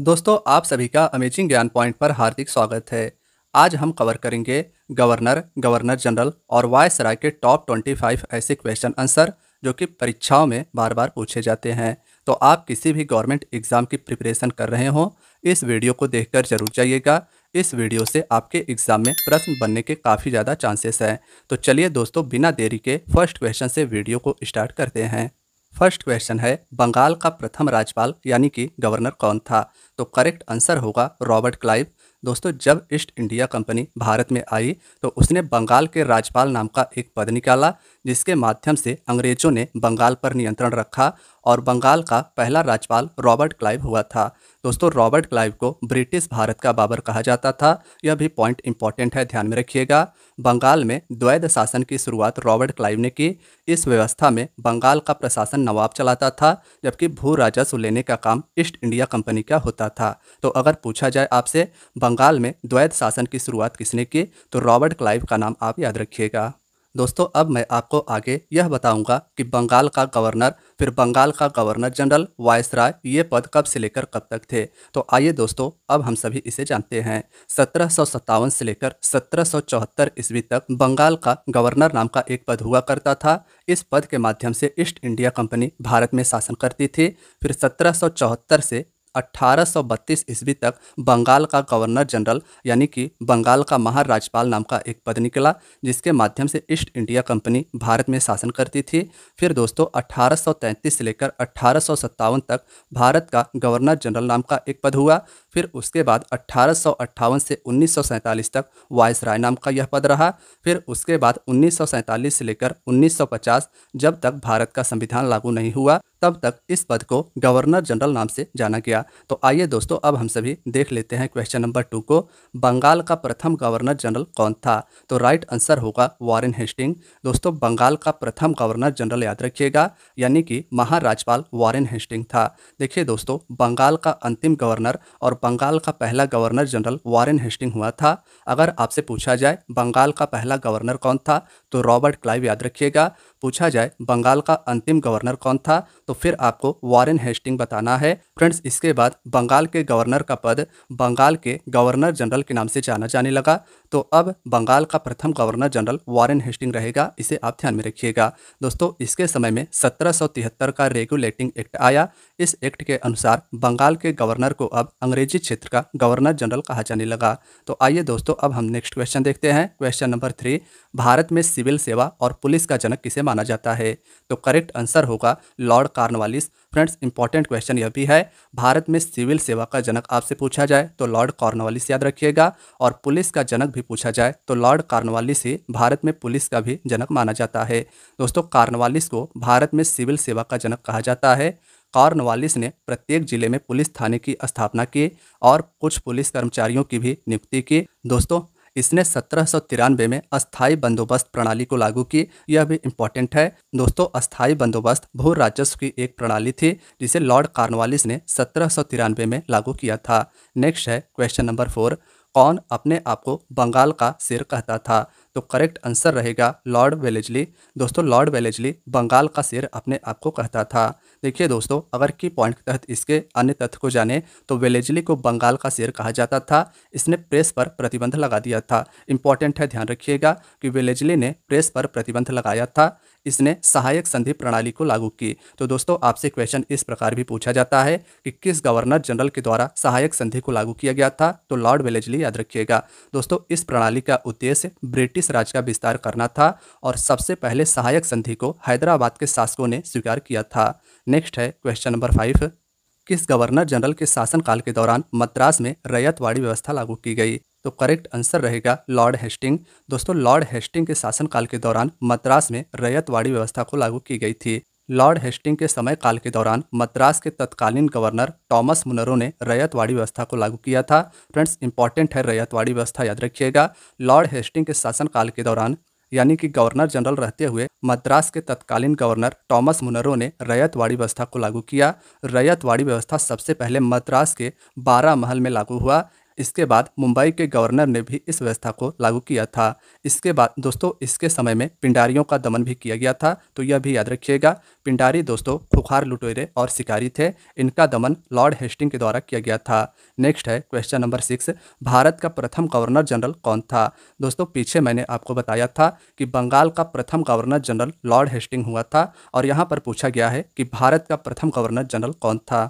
दोस्तों आप सभी का अमेजिंग ज्ञान पॉइंट पर हार्दिक स्वागत है। आज हम कवर करेंगे गवर्नर, गवर्नर जनरल और वायसराय के टॉप 25 ऐसे क्वेश्चन आंसर जो कि परीक्षाओं में बार बार पूछे जाते हैं। तो आप किसी भी गवर्नमेंट एग्जाम की प्रिपरेशन कर रहे हो, इस वीडियो को देखकर जरूर जाइएगा। इस वीडियो से आपके एग्जाम में प्रश्न बनने के काफ़ी ज़्यादा चांसेस हैं। तो चलिए दोस्तों, बिना देरी के फर्स्ट क्वेश्चन से वीडियो को स्टार्ट करते हैं। फर्स्ट क्वेश्चन है, बंगाल का प्रथम राज्यपाल यानी कि गवर्नर कौन था? तो करेक्ट आंसर होगा रॉबर्ट क्लाइव। दोस्तों, जब ईस्ट इंडिया कंपनी भारत में आई तो उसने बंगाल के राज्यपाल नाम का एक पद निकाला, जिसके माध्यम से अंग्रेजों ने बंगाल पर नियंत्रण रखा और बंगाल का पहला राज्यपाल रॉबर्ट क्लाइव हुआ था। दोस्तों, रॉबर्ट क्लाइव को ब्रिटिश भारत का बाबर कहा जाता था। यह भी पॉइंट इंपॉर्टेंट है, ध्यान में रखिएगा। बंगाल में द्वैध शासन की शुरुआत रॉबर्ट क्लाइव ने की। इस व्यवस्था में बंगाल का प्रशासन नवाब चलाता था, जबकि भू राजस्व लेने का काम ईस्ट इंडिया कंपनी का होता था। तो अगर पूछा जाए आपसे बंगाल में द्वैध शासन की शुरुआत किसने की, तो रॉबर्ट क्लाइव का नाम आप याद रखिएगा। दोस्तों, अब मैं आपको आगे यह बताऊंगा कि बंगाल का गवर्नर, फिर बंगाल का गवर्नर जनरल, वायसराय, ये पद कब से लेकर कब तक थे। तो आइए दोस्तों, अब हम सभी इसे जानते हैं। 1757 से लेकर 1774 ईस्वी तक बंगाल का गवर्नर नाम का एक पद हुआ करता था। इस पद के माध्यम से ईस्ट इंडिया कंपनी भारत में शासन करती थी। फिर 1774 से 1832 ईस्वी तक बंगाल का गवर्नर जनरल यानी कि बंगाल का महाराज्यपाल नाम का एक पद निकला, जिसके माध्यम से ईस्ट इंडिया कंपनी भारत में शासन करती थी। फिर दोस्तों 1833 से लेकर 1857 तक भारत का गवर्नर जनरल नाम का एक पद हुआ। फिर उसके बाद 1858 से 1947 तक वायसराय नाम का यह पद रहा। फिर उसके बाद 1947 से लेकर 1950, जब तक भारत का संविधान लागू नहीं हुआ, तब तक इस पद को गवर्नर जनरल नाम से जाना गया। तो आइए दोस्तों, अब हम सभी देख लेते हैं क्वेश्चन नंबर 2 को। बंगाल का प्रथम गवर्नर जनरल कौन था? तो राइट आंसर होगा वॉरेन हेस्टिंग। दोस्तों, बंगाल का प्रथम गवर्नर जनरल याद रखिएगा, यानी कि महाराज्यपाल वॉरेन हेस्टिंग था। देखिए दोस्तों, बंगाल का अंतिम गवर्नर और बंगाल का पहला गवर्नर जनरल वॉरेन हेस्टिंग हुआ था। अगर आपसे पूछा जाए बंगाल का पहला गवर्नर कौन था, तो रॉबर्ट क्लाइव याद रखिएगा। पूछा जाए बंगाल का अंतिम गवर्नर कौन था, तो फिर आपको वॉरेन हेस्टिंग बताना है। फ्रेंड्स, इसके बाद बंगाल के गवर्नर का पद बंगाल के गवर्नर जनरल के नाम से जाना जाने लगा। तो अब बंगाल का प्रथम गवर्नर जनरल वॉरेन हेस्टिंग रहेगा, इसे आप ध्यान में रखिएगा। दोस्तों, इसके समय में 1773 का रेगुलेटिंग एक्ट आया। इस एक्ट के अनुसार बंगाल के गवर्नर को अब अंग्रेजी क्षेत्र का गवर्नर जनरल कहा जाने लगा। तो आइए दोस्तों, अब हम नेक्स्ट क्वेश्चन देखते हैं। क्वेश्चन नंबर 3, भारत में सिविल सेवा और पुलिस का जनक किसे माना जाता है? तो करेक्ट आंसर होगा Lord Cornwallis. Friends, important question यह भी है, भारत में सिविल सेवा का जनक आपसे पूछा जाए तो लॉर्ड कॉर्नवालिस याद रखिएगा, और पुलिस का जनक भी पूछा जाए तो लॉर्ड कॉर्नवालिस ही भारत में पुलिस का भी जनक माना जाता है। दोस्तों, कॉर्नवालिस को भारत में सिविल सेवा का जनक कहा जाता है। कॉर्नवालिस ने प्रत्येक जिले में पुलिस थाने की स्थापना की और कुछ पुलिस कर्मचारियों की भी नियुक्ति की। दोस्तों, इसने 1793 में अस्थाई बंदोबस्त प्रणाली को लागू की। यह भी इम्पोर्टेंट है। दोस्तों, अस्थाई बंदोबस्त भू राजस्व की एक प्रणाली थी, जिसे लॉर्ड कॉर्नवालिस ने 1793 में लागू किया था। नेक्स्ट है क्वेश्चन नंबर 4, कौन अपने आप को बंगाल का शेर कहता था? तो करेक्ट आंसर रहेगा लॉर्ड वेलेस्ली। दोस्तों, लॉर्ड वेलेस्ली बंगाल का शेर अपने आप को कहता था। देखिए दोस्तों, अगर की पॉइंट के तहत इसके अन्य तथ्य को जाने तो वेलेस्ली को बंगाल का शेर कहा जाता था। इसने प्रेस पर प्रतिबंध लगा दिया था। इंपॉर्टेंट है, ध्यान रखिएगा कि वेलेस्ली ने प्रेस पर प्रतिबंध लगाया था। इसने सहायक संधि प्रणाली को लागू की। तो दोस्तों, आपसे क्वेश्चन इस प्रकार भी पूछा जाता है कि किस गवर्नर जनरल के द्वारा सहायक संधि को लागू किया गया था? तो लॉर्ड वेलेस्ली याद रखिएगा। दोस्तों, इस प्रणाली का उद्देश्य ब्रिटिश राज का विस्तार करना था और सबसे पहले सहायक संधि को हैदराबाद के शासकों ने स्वीकार किया था। नेक्स्ट है क्वेश्चन नंबर 5, किस गवर्नर जनरल के शासनकाल के दौरान मद्रास में रैयतवाड़ी व्यवस्था लागू की गई? तो करेक्ट आंसर रहेगा लॉर्ड हेस्टिंग। दोस्तों, लॉर्ड हेस्टिंग के शासनकाल के दौरान मद्रास में रैयतवाड़ी व्यवस्था को लागू की गई थी। लॉर्ड हेस्टिंग के समय काल के दौरान मद्रास के तत्कालीन गवर्नर टॉमस मुनरो ने रैयतवाड़ी व्यवस्था को लागू किया था। फ्रेंड्स, इंपॉर्टेंट है, रैयतवाड़ी व्यवस्था याद रखिएगा। लॉर्ड हेस्टिंग के शासनकाल के दौरान यानी कि गवर्नर जनरल रहते हुए मद्रास के तत्कालीन गवर्नर टॉमस मुनरो ने रैयतवाड़ी व्यवस्था को लागू किया। रैयतवाड़ी व्यवस्था सबसे पहले मद्रास के 12 महल में लागू हुआ। इसके बाद मुंबई के गवर्नर ने भी इस व्यवस्था को लागू किया था। इसके बाद दोस्तों इसके समय में पिंडारियों का दमन भी किया गया था, तो यह भी याद रखिएगा। पिंडारी दोस्तों खुखार, लुटेरे और शिकारी थे। इनका दमन लॉर्ड हेस्टिंग के द्वारा किया गया था। नेक्स्ट है क्वेश्चन नंबर 6, भारत का प्रथम गवर्नर जनरल कौन था? दोस्तों पीछे मैंने आपको बताया था कि बंगाल का प्रथम गवर्नर जनरल लॉर्ड हेस्टिंग हुआ था, और यहाँ पर पूछा गया है कि भारत का प्रथम गवर्नर जनरल कौन था।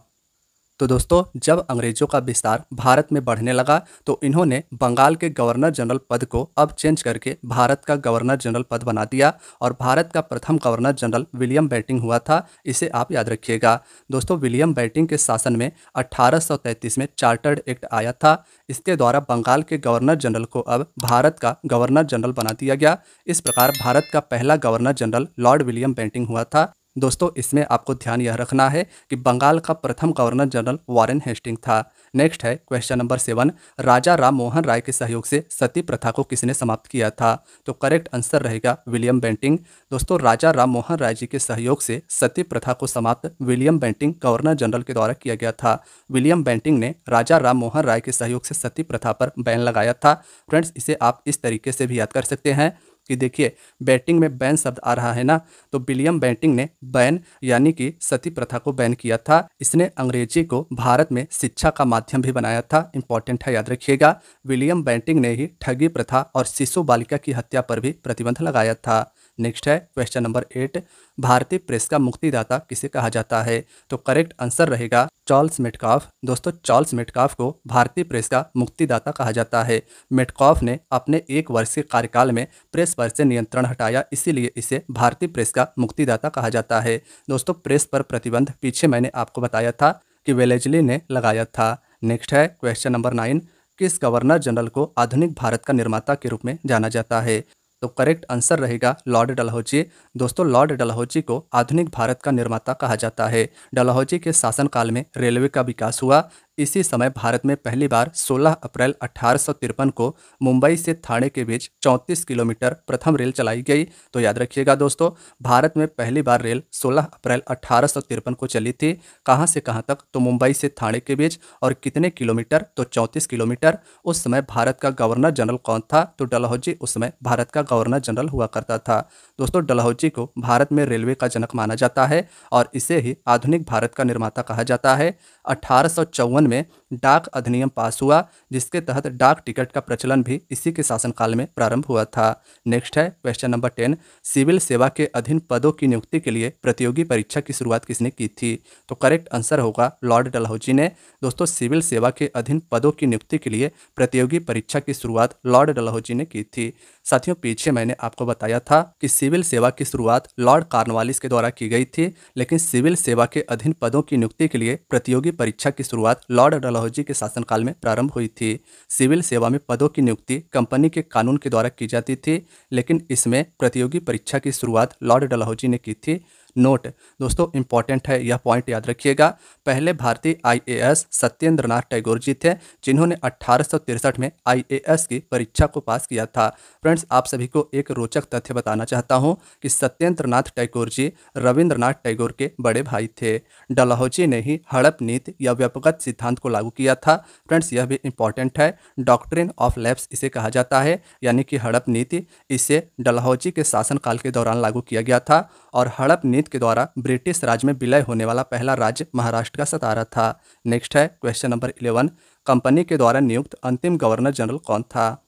तो दोस्तों जब अंग्रेजों का विस्तार भारत में बढ़ने लगा तो इन्होंने बंगाल के गवर्नर जनरल पद को अब चेंज करके भारत का गवर्नर जनरल पद बना दिया, और भारत का प्रथम गवर्नर जनरल विलियम बेंटिंग हुआ था। इसे आप याद रखिएगा। दोस्तों विलियम बेंटिंग के शासन में 1833 में चार्टर्ड एक्ट आया था। इसके द्वारा बंगाल के गवर्नर जनरल को अब भारत का गवर्नर जनरल बना दिया गया। इस प्रकार भारत का पहला governor general lord William Bentinck हुआ था। दोस्तों इसमें आपको ध्यान यह रखना है कि बंगाल का प्रथम गवर्नर जनरल वॉरेन हेस्टिंग था। नेक्स्ट है क्वेश्चन नंबर 7, राजा राम मोहन राय के सहयोग से सती प्रथा को किसने समाप्त किया था? तो करेक्ट आंसर रहेगा विलियम बेंटिंग। दोस्तों राजा राम मोहन राय जी के सहयोग से सती प्रथा को समाप्त विलियम बेंटिंग गवर्नर जनरल के द्वारा किया गया था। विलियम बेंटिंग ने राजा राम मोहन राय के सहयोग से सती प्रथा पर बैन लगाया था। फ्रेंड्स इसे आप इस तरीके से भी याद कर सकते हैं कि देखिए बैटिंग में बैन शब्द आ रहा है ना, तो विलियम बेंटिंग ने बैन यानी कि सती प्रथा को बैन किया था। इसने अंग्रेजी को भारत में शिक्षा का माध्यम भी बनाया था। इंपॉर्टेंट है, याद रखिएगा। विलियम बेंटिंग ने ही ठगी प्रथा और शिशु बालिका की हत्या पर भी प्रतिबंध लगाया था। नेक्स्ट है क्वेश्चन नंबर 8, भारतीय प्रेस का मुक्तिदाता किसे कहा जाता है? तो करेक्ट आंसर रहेगा चार्ल्स मेटकाफ। दोस्तों चार्ल्स मेटकाफ को भारतीय प्रेस का मुक्तिदाता कहा जाता है। मेटकाफ ने अपने 1 वर्ष के कार्यकाल में प्रेस पर से नियंत्रण हटाया, इसीलिए इसे भारतीय प्रेस का मुक्तिदाता कहा जाता है। दोस्तों प्रेस पर प्रतिबंध पीछे मैंने आपको बताया था कि वेलेजली ने लगाया था। नेक्स्ट है क्वेश्चन नंबर 9, किस गवर्नर जनरल को आधुनिक भारत का निर्माता के रूप में जाना जाता है? तो करेक्ट आंसर रहेगा लॉर्ड डलहौजी। दोस्तों लॉर्ड डलहौजी को आधुनिक भारत का निर्माता कहा जाता है। डलहौजी के शासनकाल में रेलवे का विकास हुआ। इसी समय भारत में पहली बार 16 अप्रैल 1853 को मुंबई से ठाणे के बीच 34 किलोमीटर प्रथम रेल चलाई गई। तो याद रखिएगा दोस्तों, भारत में पहली बार रेल 16 अप्रैल 1853 को चली थी। कहाँ से कहाँ तक? तो मुंबई से ठाणे के बीच। और कितने किलोमीटर? तो 34 किलोमीटर। उस समय भारत का गवर्नर जनरल कौन था? तो डलहौजी उस समय भारत का गवर्नर जनरल हुआ करता था। दोस्तों डलहौजी को भारत में रेलवे का जनक माना जाता है और इसे ही आधुनिक भारत का निर्माता कहा जाता है। 1854 में डाक अधिनियम पास हुआ, जिसके तहत डाक टिकट का प्रचलन भी इसी के शासनकाल में प्रारंभ हुआ था। नेक्स्ट है क्वेश्चन नंबर 10, सिविल सेवा के अधीन पदों की नियुक्ति के लिए प्रतियोगी परीक्षा की शुरुआत किसने की थी? तो करेक्ट आंसर होगा लॉर्ड डलहौजी ने। दोस्तों सिविल सेवा के अधीन पदों की नियुक्ति के लिए प्रतियोगी परीक्षा की शुरुआत लॉर्ड डलहौजी ने की थी। साथियों पीछे मैंने आपको बताया था कि सिविल सेवा की शुरुआत लॉर्ड कॉर्नवालिस के द्वारा की गई थी, लेकिन सिविल सेवा के अधीन पदों की नियुक्ति के लिए प्रतियोगी परीक्षा की शुरुआत लॉर्ड डलहौजी के शासनकाल में प्रारंभ हुई थी। सिविल सेवा में पदों की नियुक्ति कंपनी के कानून के द्वारा की जाती थी, लेकिन इसमें प्रतियोगी परीक्षा की शुरुआत लॉर्ड डलहौजी ने की थी। नोट दोस्तों इंपॉर्टेंट है, यह पॉइंट याद रखिएगा। पहले भारतीय आईएएस सत्येंद्र नाथ टैगोर जी थे, जिन्होंने 1863 में आईएएस की परीक्षा को पास किया था। फ्रेंड्स आप सभी को एक रोचक तथ्य बताना चाहता हूं कि सत्येंद्र नाथ टैगोर जी रविंद्रनाथ टैगोर के बड़े भाई थे। डलहौजी ने ही हड़प नीति या व्यक्तिगत सिद्धांत को लागू किया था। फ्रेंड्स यह भी इंपॉर्टेंट है, डॉक्ट्रिन ऑफ लैप्स इसे कहा जाता है, यानी कि हड़प नीति। इसे डलहौजी के शासनकाल के दौरान लागू किया गया था और हड़प नीति के द्वारा ब्रिटिश राज में विलय होने वाला पहला राज्य महाराष्ट्र का सतारा था। नेक्स्ट है क्वेश्चन नंबर 11, कंपनी के द्वारा नियुक्त अंतिम गवर्नर जनरल कौन था?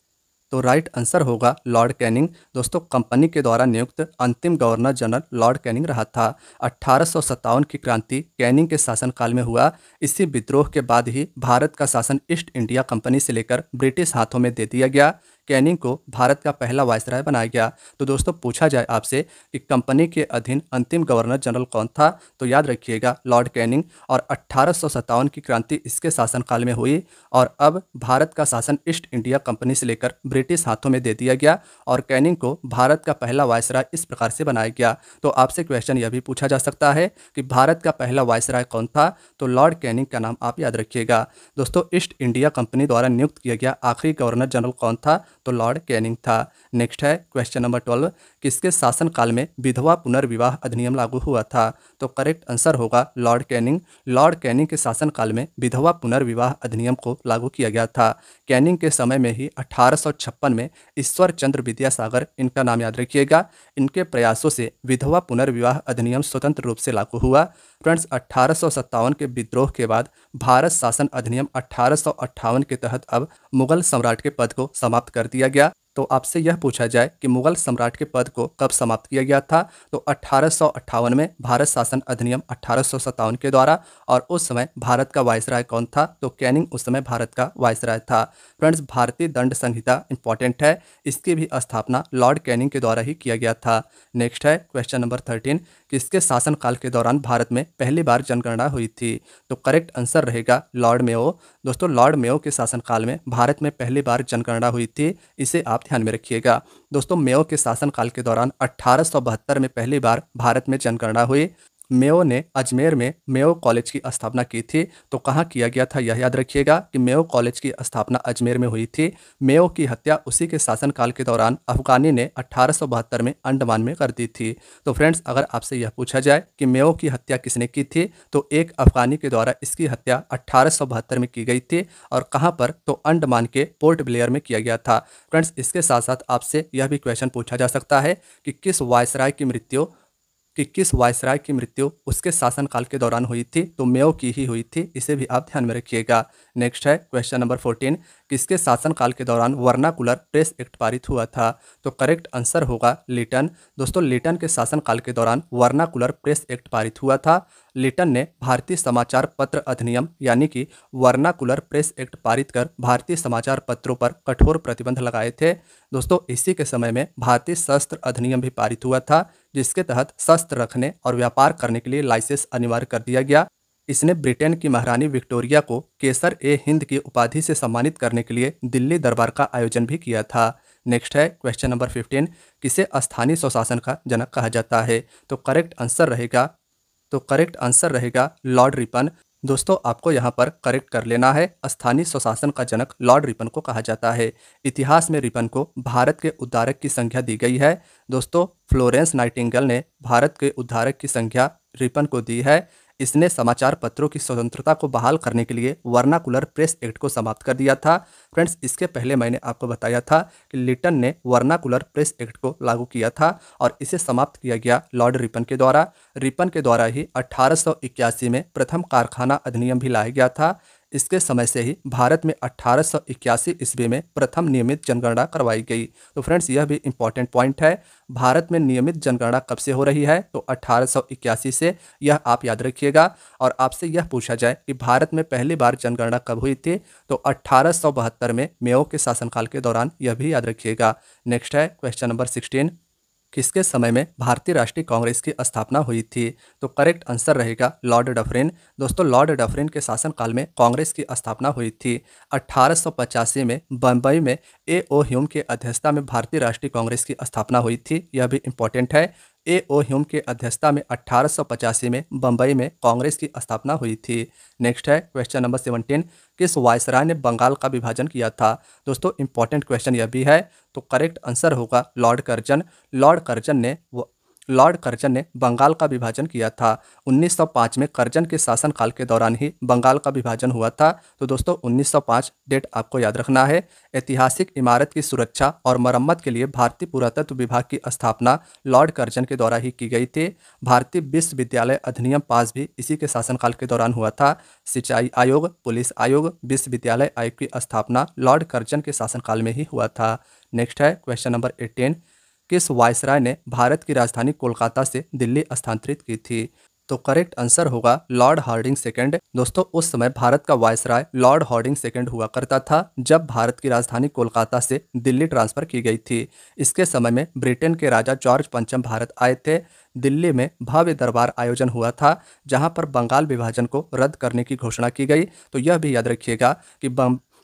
तो राइट आंसर होगा लॉर्ड कैनिंग। दोस्तों कंपनी के द्वारा नियुक्त अंतिम गवर्नर जनरल लॉर्ड कैनिंग रहा था। 1857 की क्रांति कैनिंग के शासनकाल में हुआ। इसी विद्रोह के बाद ही भारत का शासन ईस्ट इंडिया कंपनी से लेकर ब्रिटिश हाथों में दे दिया गया। कैनिंग को भारत का पहला वायसराय बनाया गया। तो दोस्तों पूछा जाए आपसे कि कंपनी के अधीन अंतिम गवर्नर जनरल कौन था, तो याद रखिएगा लॉर्ड कैनिंग। और 1857 की क्रांति इसके शासनकाल में हुई और अब भारत का शासन ईस्ट इंडिया कंपनी से लेकर ब्रिटिश हाथों में दे दिया गया और कैनिंग को भारत का पहला वायसराय इस प्रकार से बनाया गया। तो आपसे क्वेश्चन यह भी पूछा जा सकता है कि भारत का पहला वायसराय कौन था, तो लॉर्ड कैनिंग का नाम आप याद रखिएगा। दोस्तों ईस्ट इंडिया कंपनी द्वारा नियुक्त किया गया आखिरी गवर्नर जनरल कौन था, तो लॉर्ड कैनिंग था। नेक्स्ट है क्वेश्चन नंबर 12, किसके शासनकाल में विधवा पुनर्विवाह अधिनियम लागू हुआ था? तो करेक्ट आंसर होगा लॉर्ड कैनिंग। लॉर्ड कैनिंग के शासनकाल में विधवा पुनर्विवाह अधिनियम को लागू किया गया था। कैनिंग के समय में ही 1856 में ईश्वर चंद्र विद्यासागर, इनका नाम याद रखिएगा, इनके प्रयासों से विधवा पुनर्विवाह अधिनियम स्वतंत्र रूप से लागू हुआ। फ्रेंड्स, 1857 के विद्रोह के बाद भारत शासन अधिनियम 1858 के तहत अब मुगल सम्राट के पद को समाप्त कर दिया गया। तो आपसे यह पूछा जाए कि मुगल सम्राट के पद को कब समाप्त किया गया था? तो 1858 में भारत शासन अधिनियम 1857 के द्वारा। और उस समय भारत का वायसराय कौन था? तो कैनिंग उस समय भारत का वायसराय था। फ्रेंड्स, भारतीय दंड संहिता इंपॉर्टेंट है, इसकी भी स्थापना लॉर्ड कैनिंग के द्वारा ही किया गया था। नेक्स्ट है क्वेश्चन नंबर 13, किसके शासनकाल के दौरान भारत में पहली बार जनगणना हुई थी? तो करेक्ट आंसर रहेगा लॉर्ड मेयो। दोस्तों, लॉर्ड मेयो के शासनकाल में भारत में पहली बार जनगणना हुई थी, इसे आप ध्यान में रखिएगा। दोस्तों, मेयो के शासनकाल के दौरान 1872 में पहली बार भारत में जनगणना हुई। मेयो ने अजमेर में मेयो कॉलेज की स्थापना की थी। तो कहाँ किया गया था, यह याद रखिएगा कि मेयो कॉलेज की स्थापना अजमेर में हुई थी। मेयो की हत्या उसी के शासनकाल के दौरान अफगानी ने 1872 में अंडमान में कर दी थी। तो फ्रेंड्स, अगर आपसे यह पूछा जाए कि मेयो की हत्या किसने की थी, तो एक अफगानी के द्वारा इसकी हत्या 1872 में की गई थी। और कहाँ पर? तो अंडमान के पोर्ट ब्लेयर में किया गया था। फ्रेंड्स, इसके साथ साथ आपसे यह भी क्वेश्चन पूछा जा सकता है कि किस वायसराय की मृत्यु उसके शासनकाल के दौरान हुई थी? तो मेयो की ही हुई थी, इसे भी आप ध्यान में रखिएगा। नेक्स्ट है क्वेश्चन नंबर 14, किसके शासनकाल के दौरान वर्नाकुलर प्रेस एक्ट पारित हुआ था? तो करेक्ट आंसर होगा लिटन। दोस्तों, लिटन के शासनकाल के दौरान वर्नाकुलर प्रेस एक्ट पारित हुआ था। लिटन ने भारतीय समाचार पत्र अधिनियम यानी कि वर्नाकुलर प्रेस एक्ट पारित कर भारतीय समाचार पत्रों पर कठोर प्रतिबंध लगाए थे। दोस्तों, इसी के समय में भारतीय शस्त्र अधिनियम भी पारित हुआ था, जिसके तहत शस्त्र रखने और व्यापार करने के लिए लाइसेंस अनिवार्य कर दिया गया। इसने ब्रिटेन की महारानी विक्टोरिया को केसर ए हिंद की उपाधि से सम्मानित करने के लिए दिल्ली दरबार का आयोजन भी किया था। नेक्स्ट है क्वेश्चन नंबर 15, किसे स्थानीय स्वशासन का जनक कहा जाता है? तो करेक्ट आंसर रहेगा लॉर्ड रिपन। दोस्तों, आपको यहाँ पर करेक्ट कर लेना है, स्थानीय स्वशासन का जनक लॉर्ड रिपन को कहा जाता है। इतिहास में रिपन को भारत के उद्धारक की संज्ञा दी गई है। दोस्तों, फ्लोरेंस नाइटिंगेल ने भारत के उद्धारक की संज्ञा रिपन को दी है। इसने समाचार पत्रों की स्वतंत्रता को बहाल करने के लिए वर्नाकुलर प्रेस एक्ट को समाप्त कर दिया था। फ्रेंड्स, इसके पहले मैंने आपको बताया था कि लिटन ने वर्नाकुलर प्रेस एक्ट को लागू किया था और इसे समाप्त किया गया लॉर्ड रिपन के द्वारा। रिपन के द्वारा ही 1881 में प्रथम कारखाना अधिनियम भी लाया गया था। इसके समय से ही भारत में 1881 ईस्वी में प्रथम नियमित जनगणना करवाई गई। तो फ्रेंड्स, यह भी इंपॉर्टेंट पॉइंट है। भारत में नियमित जनगणना कब से हो रही है? तो 1881 से, यह आप याद रखिएगा। और आपसे यह पूछा जाए कि भारत में पहली बार जनगणना कब हुई थी? तो 1872 में मेयो के शासनकाल के दौरान, यह भी याद रखिएगा। नेक्स्ट है क्वेश्चन नंबर 16, किसके समय में भारतीय राष्ट्रीय कांग्रेस की स्थापना हुई थी? तो करेक्ट आंसर रहेगा लॉर्ड डफरिन। दोस्तों, लॉर्ड डफरिन के शासनकाल में कांग्रेस की स्थापना हुई थी। 1885 में बम्बई में ए.ओ. ह्यूम की अध्यक्षता में भारतीय राष्ट्रीय कांग्रेस की स्थापना हुई थी, यह भी इंपॉर्टेंट है। ए.ओ. ह्यूम की अध्यक्षता में 1885 में बम्बई में कांग्रेस की स्थापना हुई थी। नेक्स्ट है क्वेश्चन नंबर 17, किस वायसराय ने बंगाल का विभाजन किया था? दोस्तों, इंपॉर्टेंट क्वेश्चन यह भी है। तो करेक्ट आंसर होगा लॉर्ड कर्जन। लॉर्ड कर्जन ने बंगाल का विभाजन किया था। 1905 में कर्जन के शासनकाल के दौरान ही बंगाल का विभाजन हुआ था। तो दोस्तों, 1905 डेट आपको याद रखना है। ऐतिहासिक इमारत की सुरक्षा और मरम्मत के लिए भारतीय पुरातत्व विभाग की स्थापना लॉर्ड कर्जन के द्वारा ही की गई थी। भारतीय विश्वविद्यालय अधिनियम पास भी इसी के शासनकाल के दौरान हुआ था। सिंचाई आयोग, पुलिस आयोग, विश्वविद्यालय आयोग की स्थापना लॉर्ड कर्जन के शासनकाल में ही हुआ था। नेक्स्ट है क्वेश्चन नंबर 18, किस वायसराय ने भारत की राजधानी कोलकाता से दिल्ली स्थानांतरित की थी? तो करेक्ट आंसर होगा लॉर्ड हार्डिंग सेकंड। दोस्तों, उस समय भारत का वायसराय लॉर्ड हार्डिंग सेकंड हुआ करता था, जब भारत की राजधानी कोलकाता से दिल्ली ट्रांसफर की गई थी। इसके समय में ब्रिटेन के राजा जॉर्ज पंचम भारत आए थे। दिल्ली में भव्य दरबार आयोजन हुआ था, जहां पर बंगाल विभाजन को रद्द करने की घोषणा की गई। तो यह भी याद रखिएगा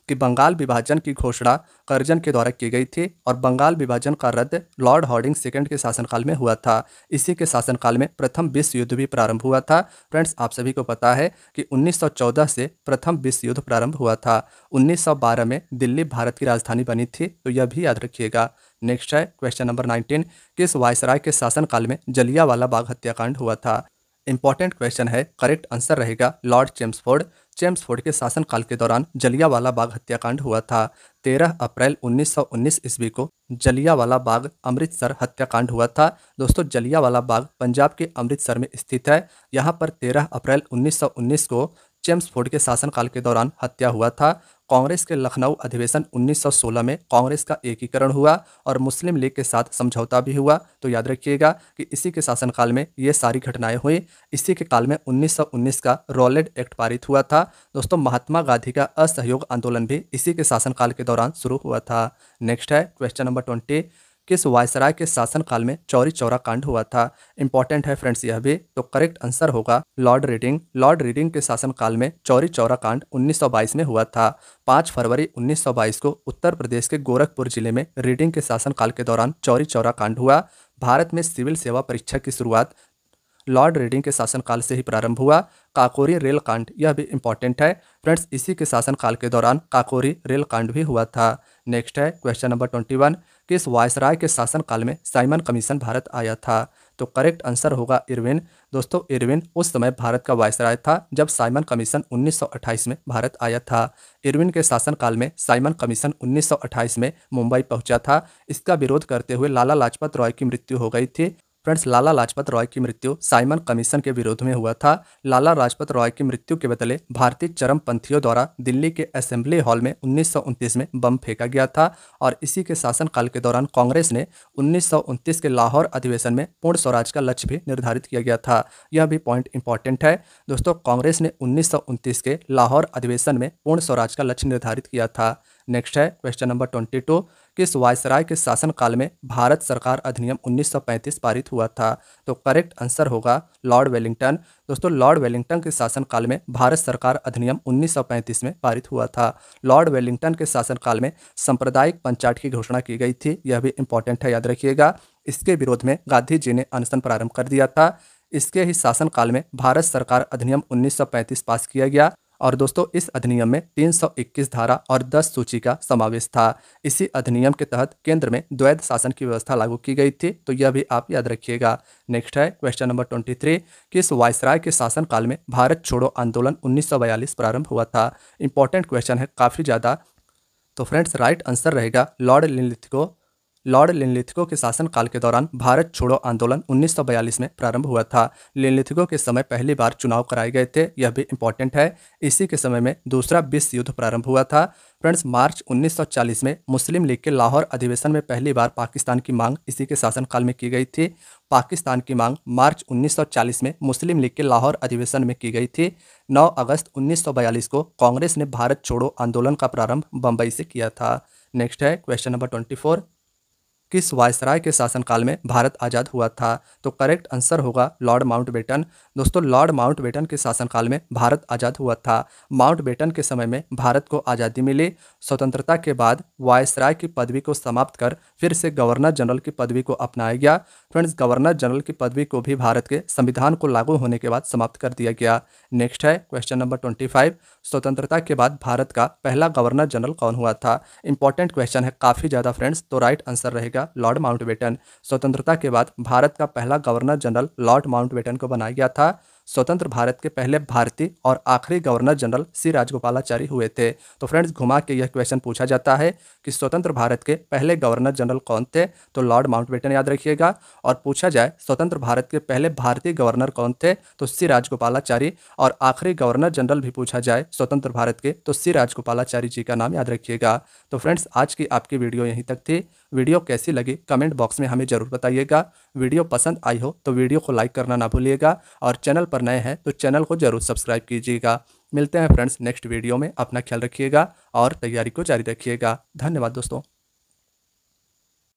कि बंगाल विभाजन की घोषणा कर्जन के द्वारा की गई थी और बंगाल विभाजन का रद्द लॉर्ड हार्डिंग सेकंड के शासनकाल में हुआ था। इसी के शासनकाल में प्रथम विश्व युद्ध भी प्रारंभ हुआ था। फ्रेंड्स, आप सभी को पता है कि 1914 से प्रथम विश्व युद्ध प्रारंभ हुआ था। 1912 में दिल्ली भारत की राजधानी बनी थी, तो यह भी याद रखिएगा। नेक्स्ट है क्वेश्चन नंबर 19, किस वायसराय के शासनकाल में जलियांवाला बाग हत्याकांड हुआ था? इंपॉर्टेंट क्वेश्चन है, करेक्ट आंसर रहेगा लॉर्ड चेम्सफोर्ड। चेम्सफोर्ड के शासनकाल के दौरान जलियांवाला बाग हत्याकांड हुआ था। 13 अप्रैल 1919 ईस्वी को जलियांवाला बाग अमृतसर हत्याकांड हुआ था। दोस्तों, जलियांवाला बाग पंजाब के अमृतसर में स्थित है। यहाँ पर 13 अप्रैल 1919 को चेम्सफोर्ड के शासनकाल के दौरान हत्या हुआ था। कांग्रेस के लखनऊ अधिवेशन 1916 में कांग्रेस का एकीकरण हुआ और मुस्लिम लीग के साथ समझौता भी हुआ। तो याद रखिएगा कि इसी के शासनकाल में ये सारी घटनाएं हुई। इसी के काल में 1919 का रॉलेट एक्ट पारित हुआ था। दोस्तों, महात्मा गांधी का असहयोग आंदोलन भी इसी के शासनकाल के दौरान शुरू हुआ था। नेक्स्ट है क्वेश्चन नंबर 20, किस वायसराय के शासनकाल में चौरी चौरा कांड हुआ था? इंपॉर्टेंट है फ्रेंड्स यह भी। तो करेक्ट आंसर होगा लॉर्ड रीडिंग। लॉर्ड रीडिंग के शासनकाल में चौरी चौरा कांड 1922 में हुआ था। 5 फरवरी 1922 को उत्तर प्रदेश के गोरखपुर जिले में रीडिंग के शासनकाल के दौरान चौरी चौरा कांड हुआ। भारत में सिविल सेवा परीक्षा की शुरुआत लॉर्ड रीडिंग के शासनकाल से ही प्रारंभ हुआ। काकोरी रेल कांड, यह भी इंपॉर्टेंट है फ्रेंड्स, इसी के शासनकाल के दौरान काकोरी रेल कांड भी हुआ था। नेक्स्ट है क्वेश्चन नंबर 21, किस वायसराय के शासनकाल में साइमन कमीशन भारत आया था? तो करेक्ट आंसर होगा इरविन। दोस्तों, इरविन उस समय भारत का वायसराय था जब साइमन कमीशन 1928 में भारत आया था। इरविन के शासनकाल में साइमन कमीशन 1928 में मुंबई पहुंचा था। इसका विरोध करते हुए लाला लाजपत राय की मृत्यु हो गई थी। फ्रेंड्स, लाला लाजपत राय की मृत्यु साइमन कमीशन के विरोध में हुआ था। लाला लाजपत राय की मृत्यु के बदले भारतीय चरमपंथियों द्वारा दिल्ली के असेंबली हॉल में 1929 में बम फेंका गया था और इसी के शासनकाल के दौरान कांग्रेस ने 1929 के लाहौर अधिवेशन में पूर्ण स्वराज का लक्ष्य भी निर्धारित किया गया था। यह भी पॉइंट इंपॉर्टेंट है। दोस्तों, कांग्रेस ने 1929 के लाहौर अधिवेशन में पूर्ण स्वराज का लक्ष्य निर्धारित किया था। नेक्स्ट है क्वेश्चन नंबर 22, किस वायसराय के शासनकाल में भारत सरकार अधिनियम 1935 पारित हुआ था? तो करेक्ट आंसर होगा लॉर्ड वेलिंगटन। दोस्तों, लॉर्ड वेलिंगटन के शासनकाल में भारत सरकार अधिनियम 1935 में पारित हुआ था। लॉर्ड वेलिंगटन के शासनकाल में सांप्रदायिक पंचायत की घोषणा की गई थी। यह भी इंपॉर्टेंट है, याद रखिएगा। इसके विरोध में गांधी जी ने अनशन प्रारंभ कर दिया था। इसके ही शासनकाल में भारत सरकार अधिनियम 1935 पास किया गया और दोस्तों, इस अधिनियम में 321 धारा और 10 सूची का समावेश था। इसी अधिनियम के तहत केंद्र में द्वैध शासन की व्यवस्था लागू की गई थी। तो यह भी आप याद रखिएगा। नेक्स्ट है क्वेश्चन नंबर 23, किस वायसराय के शासनकाल में भारत छोड़ो आंदोलन 1942 प्रारंभ हुआ था? इंपॉर्टेंट क्वेश्चन है काफ़ी ज़्यादा। तो फ्रेंड्स, राइट आंसर रहेगा लॉर्ड लिनलिथगो। लॉर्ड लिनलिथगो के शासनकाल के दौरान भारत छोड़ो आंदोलन 1942 में प्रारंभ हुआ था। लिनलिथगो के समय पहली बार चुनाव कराए गए थे। यह भी इंपॉर्टेंट है। इसी के समय में दूसरा विश्व युद्ध प्रारंभ हुआ था। फ्रेंड्स, मार्च 1940 में मुस्लिम लीग के लाहौर अधिवेशन में पहली बार पाकिस्तान की मांग इसी के शासनकाल में की गई थी। पाकिस्तान की मांग मार्च 1940 में मुस्लिम लीग के लाहौर अधिवेशन में की गई थी। 9 अगस्त 1942 को कांग्रेस ने भारत छोड़ो आंदोलन का प्रारंभ बम्बई से किया था। नेक्स्ट है क्वेश्चन नंबर 24, किस वायसराय के शासनकाल में भारत आज़ाद हुआ था? तो करेक्ट आंसर होगा लॉर्ड माउंटबेटन। दोस्तों, लॉर्ड माउंटबेटन के शासनकाल में भारत आज़ाद हुआ था। माउंटबेटन के समय में भारत को आज़ादी मिली। स्वतंत्रता के बाद वायसराय की पदवी को समाप्त कर फिर से गवर्नर जनरल की पदवी को अपनाया गया। फ्रेंड्स, गवर्नर जनरल की पदवी को भी भारत के संविधान को लागू होने के बाद समाप्त कर दिया गया। नेक्स्ट है क्वेश्चन नंबर 25, स्वतंत्रता के बाद भारत का पहला गवर्नर जनरल कौन हुआ था? इंपॉर्टेंट क्वेश्चन है काफ़ी ज़्यादा फ्रेंड्स। तो राइट आंसर रहेगा लॉर्ड माउंटबेटन। स्वतंत्रता के बाद भारत का पहला गवर्नर जनरल लॉर्ड माउंटबेटन को बनाया गया था। स्वतंत्र भारत के पहले भारतीय और आखिरी गवर्नर जनरल सी राजगोपालाचारी हुए थे। तो फ्रेंड्स, घुमा के यह क्वेश्चन पूछा जाता है कि स्वतंत्र भारत के पहले गवर्नर जनरल कौन थे? तो लॉर्ड माउंटबेटन याद रखिएगा। और पूछा जाए स्वतंत्र भारत के पहले भारतीय गवर्नर कौन थे? तो सी राजगोपालाचारी। और आखिरी गवर्नर जनरल भी पूछा जाए स्वतंत्र भारत के, तो सी राजगोपालाचारी जी का नाम याद रखिएगा। तो फ्रेंड्स, आज की आपकी वीडियो यहीं तक थी। वीडियो कैसी लगी कमेंट बॉक्स में हमें ज़रूर बताइएगा। वीडियो पसंद आई हो तो वीडियो को लाइक करना ना भूलिएगा और चैनल पर नए हैं तो चैनल को जरूर सब्सक्राइब कीजिएगा। मिलते हैं फ्रेंड्स नेक्स्ट वीडियो में। अपना ख्याल रखिएगा और तैयारी को जारी रखिएगा। धन्यवाद दोस्तों।